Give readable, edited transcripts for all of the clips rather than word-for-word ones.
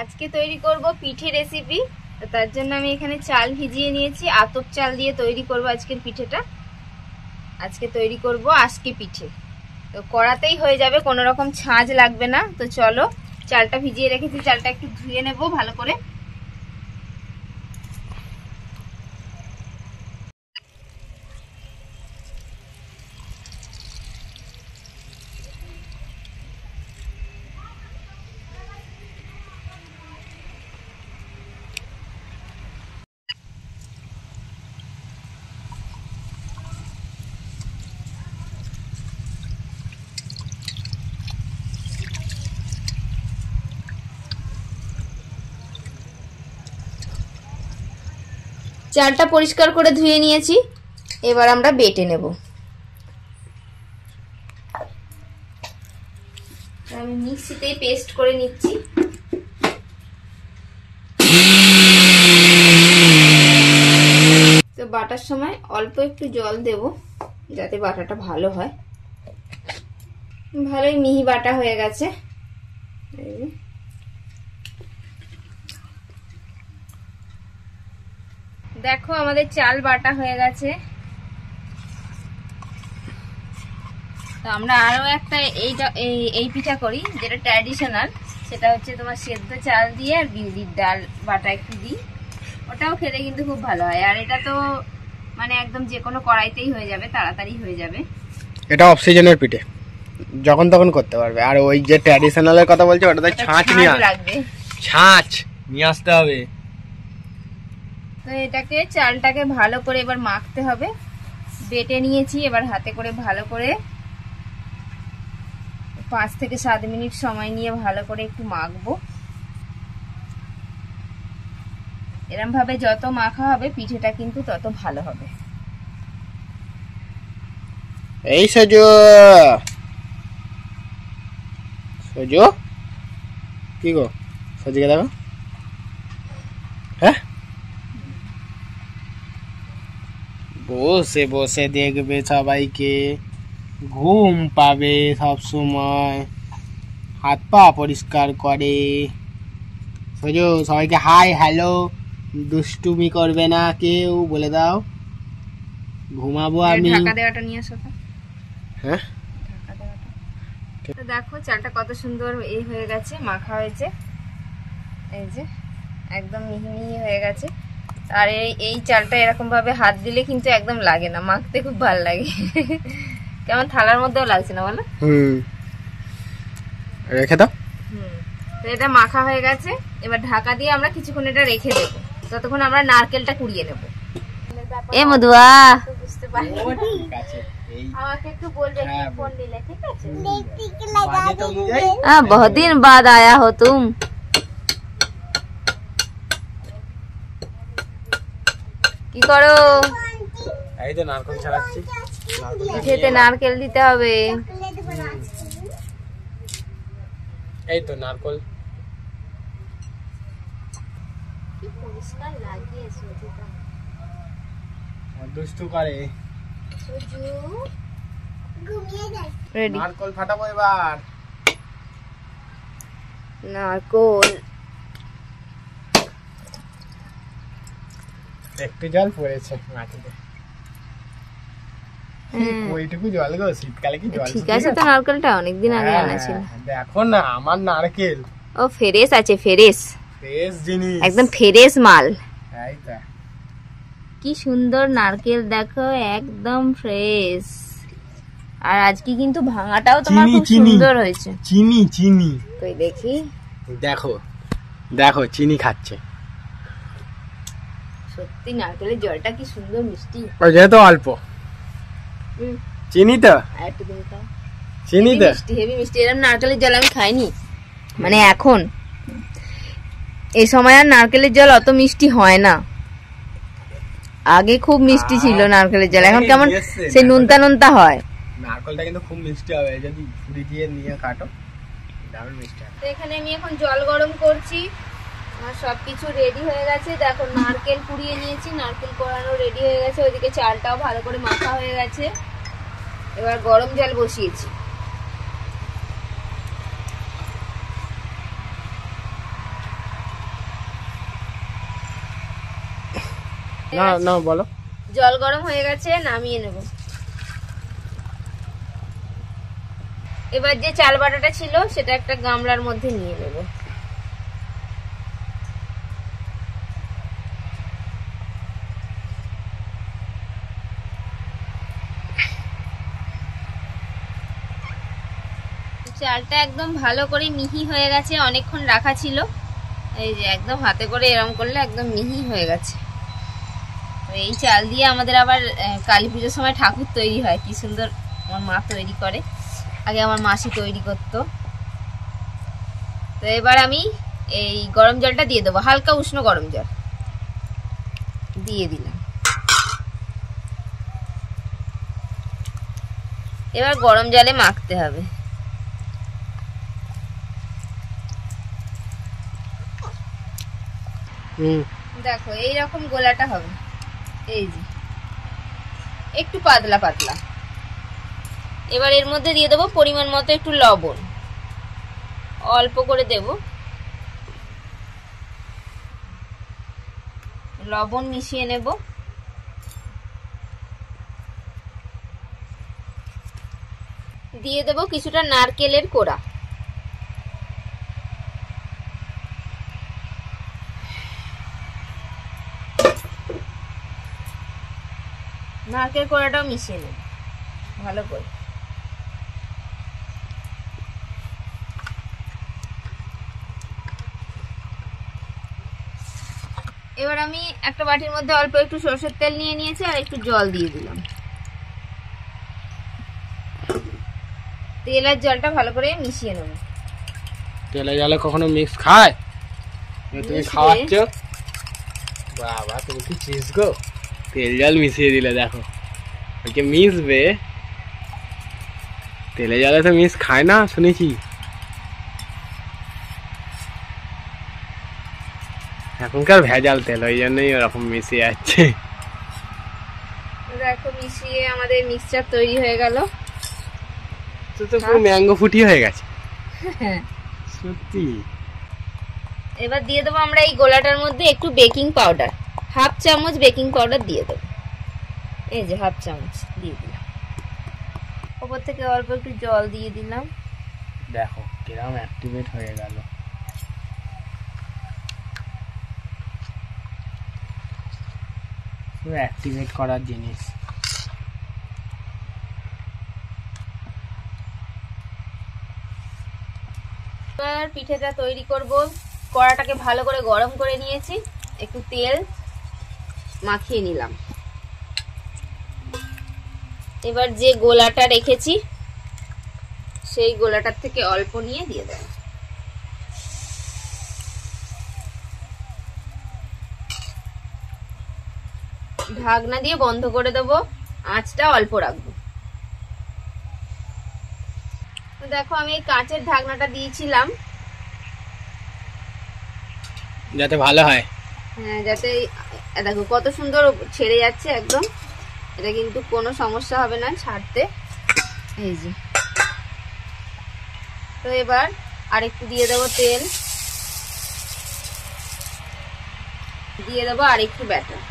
আজকে তৈরি করব পিঠে রেসিপি। তার জন্য আমি এখানে চাল ভিজিয়ে নিয়েছি, আতপ চাল দিয়ে তৈরি করব আজকের পিঠেটা। আজকে তৈরি করব আজকে পিঠে, তো কড়াতেই হয়ে যাবে, কোনো রকম ছাঁচ লাগবে না। তো চলো, চালটা ভিজিয়ে রেখেছি, চালটা একটু ধুয়ে নেব ভালো করে। চালটা পরিষ্কার করে ধুয়ে নিয়েছি, এবার আমরা বেটে নেব। আমি মিক্সিতেই পেস্ট করে নিচ্ছি। তো বাটার সময় অল্প একটু জল দেব যাতে বাটাটা ভালো হয়। ভালোই মিহি বাটা হয়ে গেছে। দেখো আমাদের চাল বাটা হয়ে গেছে। তো আমরা আরো একটা এই পিঠা করি যেটা ট্র্যাডিশনাল, সেটা হচ্ছে তোমার সেদ্ধ চাল দিয়ে আর বিউলির ডাল বাটা একটু দিই, ওটাও খেতে কিন্তু খুব ভালো হয়। আর এটা তো মানে একদম যে কোনো কড়াইতেই হয়ে যাবে, তাড়াতাড়ি হয়ে যাবে। এটা অফ সিজনের পিঠে, যখন তখন করতে পারবে। আর ওই যে ট্র্যাডিশনালের কথা বলছে ওটাতে ছাঁচ নিয়ে লাগবে, ছাঁচ নিয়ে আসতে হবে। তো এটাকে চালটাকে ভালো করে এবার মাখতে হবে। বেটে নিয়েছি, এবার হাতে করে ভালো করে 5 থেকে 7 মিনিট সময় নিয়ে ভালো করে একটু মাখবো। এরকম ভাবে যত মাখা হবে পিঠেটা কিন্তু তত ভালো হবে। এই সজো সজো কি গো, সজিকে দেখো। হ্যাঁ, বসে বসে দেখবে, সবাইকে ঘুম পাবে সব সময়, হাত পা পরিষ্কার করে। সজো সবাইকে হাই হ্যালো, দুষ্টুমি করবে না কেউ, বলে দাও। ঘুমাবো আমি। ঢাকা দেওয়াটা নিয়ে আসো। হ্যাঁ, ঢাকা দেওয়াটা। তো দেখো চালটা কত সুন্দর হয়ে গেছে, মাখা হয়েছে। এই যে একদম মিহি মিহি হয়ে গেছে। আর এই চালটা এরকম ভাবে হাত দিলে কিন্তু একদম লাগে না, মাখতে খুব ভালো লাগে। কেমন থালার মধ্যেও লাগছে না বলো? রেখে দাও। তো এটা মাখা হয়ে গেছে, এবার ঢাকা দিয়ে আমরা কিছুক্ষণ এটা রেখে দেব। ততক্ষণ আমরা নারকেলটা কুড়িয়ে নেব। এ মধুয়া বুঝতে পারি, আমাকে একটু বলবে কি ফোন নিলে, ঠিক আছে? बहुत दिन बाद आया हो तुम। কি করো? এই তো নারকেল ছাড়াচ্ছি। পিঠেতে নারকেল দিতে হবে। এই তো নারকেল। কি পরিষ্কার লাগিয়েছে এটা। দুষ্টু করে। সুজু ঘুমিয়ে যায়। রেডি, নারকেল ফাটাবো এবার। নারকেল একটু জল পড়েছে মাটিতে। ওইটুকু জল গো, শীতকালে কি জল? ঠিক আছে, তো নারকেলটা অনেকদিন আগে আনা ছিল। দেখো না আমার নারকেল। ও ফ্রেশ আছে, ফ্রেশ ফ্রেশ জিনিস, একদম ফ্রেশ মাল। এই তো কি সুন্দর নারকেল দেখো, একদম ফ্রেশ। আর আজকে কিন্তু ভাঙাটাও তোমার খুব সুন্দর হয়েছে। চিনি চিনি কই দেখি, দেখো দেখো চিনি খাচ্ছে। সত্যি নারকেলের জলটা কি সুন্দর মিষ্টি। ওই যেহেতু অল্প চিনি তো, একটু দিন খাও। চিনি তো মিষ্টি, হেভি মিষ্টি। এরকম নারকেলের জল আমি খাইনি, মানে এখন এই সময় আর নারকেলের জল অত মিষ্টি হয় না। আগে খুব মিষ্টি ছিল নারকেলের জল, এখন কেমন সেই নুনতা নুনতা হয়। নারকেলটা কিন্তু খুব মিষ্টি হবে যদি ছুরি দিয়ে নিয়ে কাটো, দারুণ মিষ্টি হবে। তো এখানে আমি এখন জল গরম করছি, আমার সবকিছু রেডি হয়ে গেছে। দেখো নারকেল কুড়িয়ে নিয়েছি, নারকেল কোড়ানো রেডি হয়ে গেছে। ওইদিকে চালটাও ভালো করে মাখা হয়ে গেছে। এবার গরম জল বসিয়েছি। না না বলো। জল গরম হয়ে গেছে, নামিয়ে নেব। এবার যে চাল বাটাটা ছিল সেটা একটা গামলার মধ্যে নিয়ে নেব। চালটা একদম ভালো করে মিহি হয়ে গেছে, অনেকক্ষণ রাখা ছিল। এই যে একদম হাতে করে এরম করলে একদম মিহি হয়ে গেছে। এই চাল দিয়ে আমাদের আবার কালী পুজোর সময় ঠাকুর তৈরি হয়, কি সুন্দর আমার মা তৈরি করে, আগে আমার মাসি তৈরি করতো। তো এবার আমি এই গরম জলটা দিয়ে দেবো, হালকা উষ্ণ গরম জল দিয়ে দিলাম। এবার গরম জলে মাখতে হবে। দেখো এইরকম গোলাটা হবে, এই যে একটু পাতলা পাতলা। এবার এর মধ্যে দিয়ে দেবো পরিমাণ মতো একটু লবণ, অল্প করে দেব লবণ, মিশিয়ে নেব। দিয়ে দেব কিছুটা নারকেলের কোড়া। নারকেল কোড়াটাও মিশিয়ে নেব ভালো করে। এবার আমি একটা বাটির মধ্যে অল্প একটু সরষের তেল নিয়ে নিয়েছি আর একটু জল দিয়ে দিলাম। তেল আর জলটা ভালো করে মিশিয়ে নেব। তেলে জলে কখনো মিক্স খায়? তুমি খাওয়াচ্ছ বাবা, তুমি কি চিজ গো, তেল জল মিশিয়ে দিলে। দেখো ওকে মিশবে, তেলে জলে তো মিক্স খায় না শুনেছি। এখনকার ভেজাল তেল, ওই জন্যই ওরকম মিশিয়ে যাচ্ছে। দেখো মিশিয়ে আমাদের মিক্সচার তৈরি হয়ে গেল। তো পুরো ম্যাঙ্গো ফুটি হয়ে গেছে সত্যি। এবার দিয়ে দেবো আমরা এই গোলাটার মধ্যে একটু বেকিং পাউডার, হাফ চামচ বেকিং পাউডার দিয়ে দেবো। এই যে হাফ চামচ দিয়ে দিলাম। ওপর থেকে অল্প একটু জল দিয়ে দিলাম। দেখো কিরকম অ্যাক্টিভেট হয়ে গেল। অ্যাক্টিভেট করার জিনিস। এবার পিঠেটা তৈরি করব। কড়াটাকে ভালো করে গরম করে নিয়েছি, একটু তেল মাখিয়ে নিলাম। এবার যে গোলাটা রেখেছি সেই গোলাটার থেকে অল্প নিয়ে দিয়ে দেব। ঢাকনা দিয়ে বন্ধ করে দেবো, আঁচটা অল্প রাখবো। দেখো আমি এই কাঁচের ঢাকনাটা দিয়েছিলাম যাতে ভালো হয়। হ্যাঁ, যাতে দেখো কত সুন্দর ছেড়ে যাচ্ছে একদম। এটা কিন্তু কোনো সমস্যা হবে না ছাড়তে। এই যে, তো এবার আরেকটু দিয়ে দেবো তেল, দিয়ে দেবো আরেকটু ব্যাটার।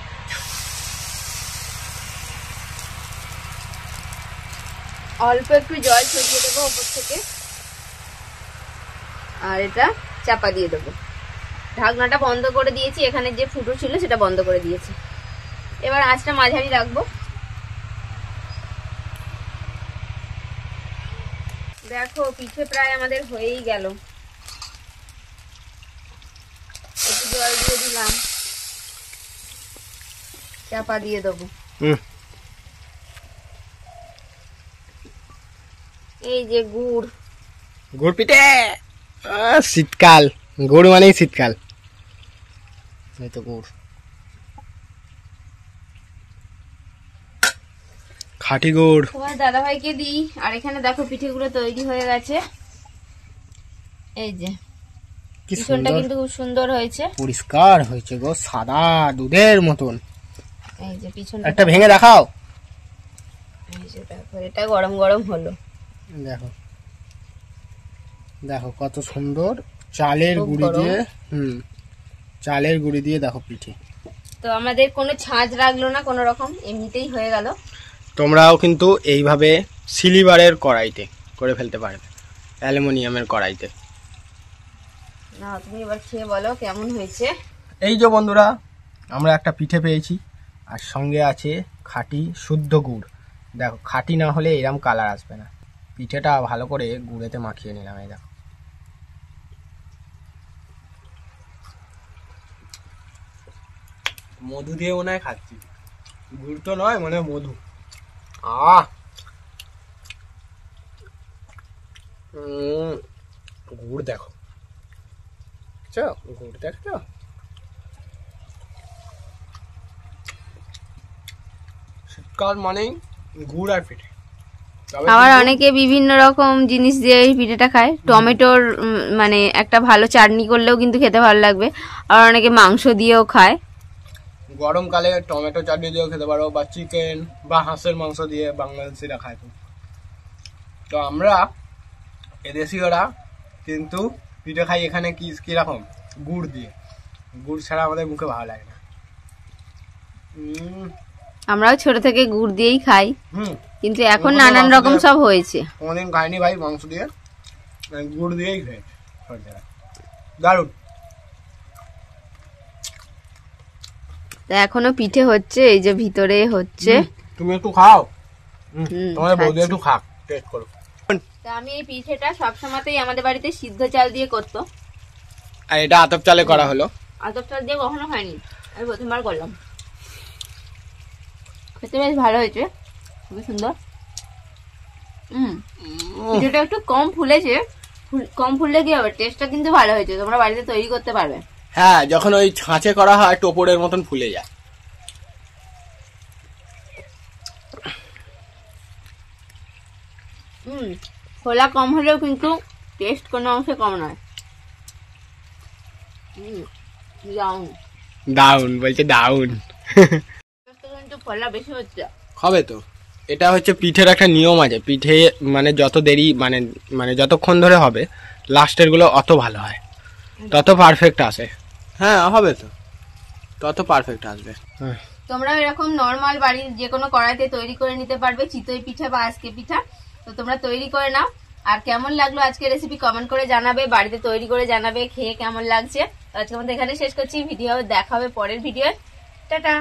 অল্প একটু জল ছড়িয়ে দেবো ওপর থেকে, আর এটা চাপা দিয়ে দেবো। ঢাকনাটা বন্ধ করে দিয়েছি, এখানে যে ফুটো ছিল সেটা বন্ধ করে দিয়েছি। এবার আঁচটা মাঝারি রাখবো। দেখো পিঠে প্রায় আমাদের হয়েই গেল। একটু জল দিয়ে দিলাম, চাপা দিয়ে দেবো। এই যে গুড়, গুড় পিঠে। শীতকাল, গুড় মানেই শীতকাল। এই তো গুড়, খাঁটি গুড়। তোমার দাদা ভাইকে দিই। আর এখানে দেখো পিঠেগুলো তৈরি হয়ে গেছে। এই যে পিছনটা কিন্তু খুব সুন্দর হয়েছে, পরিষ্কার হয়েছে গো, সাদা দুধের মতন। এই যে পিছনটা একটা ভেঙে দেখাও। এই যে দেখো, এটা গরম গরম হলো। দেখো দেখো কত সুন্দর চালের গুঁড়ি দিয়ে। চালের গুঁড়ি দিয়ে দেখো পিঠে। তো তো আমাদের কোনো ছাঁচ লাগলো না কোনো রকম, এমনিতেই হয়ে গেল। তোমরাও কিন্তু এইভাবে সিলিভারের কড়াইতে করে ফেলতে পারবে, অ্যালুমিনিয়ামের কড়াইতে। না তুমি এবার খেয়ে বলো কেমন হয়েছে। এই যে বন্ধুরা, আমরা একটা পিঠে পেয়েছি, আর সঙ্গে আছে খাঁটি শুদ্ধ গুড়। দেখো, খাঁটি না হলে এরকম কালার আসবে না। পিঠেটা ভালো করে গুড়েতে মাখিয়ে নিলাম। এই দেখো, মধু দিয়ে মনে হয় খাচ্ছি, গুড় তো নয়, মনে হয় মধু। গুড় দেখো, গুড় দেখছো, শীতকাল মানেই গুড় আর পিঠে। আবার অনেকে বিভিন্ন রকম জিনিস দিয়ে এই পিঠেটা খায়। টমেটোর মানে একটা ভালো চাটনি করলেও কিন্তু খেতে ভালো লাগবে। আর অনেকে মাংস দিয়েও খায়। গরমকালে টমেটো চাটনি দিয়েও খেতে পারো, বা চিকেন বা হাঁসের মাংস দিয়ে বাংলাদেশিরা খায়। তো আমরা এদেশীয়রা কিন্তু পিঠে খাই এখানে কিরকম, গুড় দিয়ে। গুড় ছাড়া আমাদের মুখে ভালো লাগে না। আমরাও ছোট থেকে গুড় দিয়েই খাই, কিন্তু এখন নানান রকম সব হয়েছে। কোনদিন খাইনি ভাই মাংস দিয়ে, গুড় দিয়েই খাই। দারুণ। এখনো পিঠে হচ্ছে, এই যে ভিতরে হচ্ছে। তুমি একটু খাও, তোমার বৌদি একটু খাক, টেস্ট করো। আমি এই পিঠেটা সবসময়তেই আমাদের বাড়িতে সিদ্ধ চাল দিয়ে করতো, আর এটা আতপ চালে করা হলো। আতপ চাল দিয়ে কখনো হয়নি, আমি প্রথমবার করলাম। খেতে বেশ ভালো হয়েছে, খুবই সুন্দর। পিঠেটা একটু কম ফুলেছে, কম ফুললে কি হবে, টেস্টটা কিন্তু ভালো হয়েছে। তোমরা বাড়িতে তৈরি করতে পারবে। হ্যাঁ, যখন ওই ছাঁচে করা হয় টোপরের মতন ফুলে যায়। খোলা কম হলেও কিন্তু টেস্ট কোনো অংশে কম নয়। দাউন বলছে, দাউন। কিন্তু খোলা বেশি হচ্ছে, হবে তো। এটা হচ্ছে পিঠের একটা নিয়ম আছে। পিঠে মানে যত দেরি মানে যতক্ষণ ধরে হবে, লাস্টের গুলো অত ভালো হয়, তত পারফেক্ট আসে। হ্যাঁ, হবে তো, তত পারফেক্ট আসবে। তোমরা এরকম নরমাল বাড়ির যে কোনো কড়াইতে তৈরি করে নিতে পারবে চিতই পিঠা বা আজকে পিঠা। তো তোমরা তৈরি করে নাও। আর কেমন লাগলো আজকের রেসিপি কমেন্ট করে জানাবে, বাড়িতে তৈরি করে জানাবে খেয়ে কেমন লাগছে। আজকে আমাদের এখানে শেষ করছি ভিডিও, দেখা হবে পরের ভিডিও। টাটা।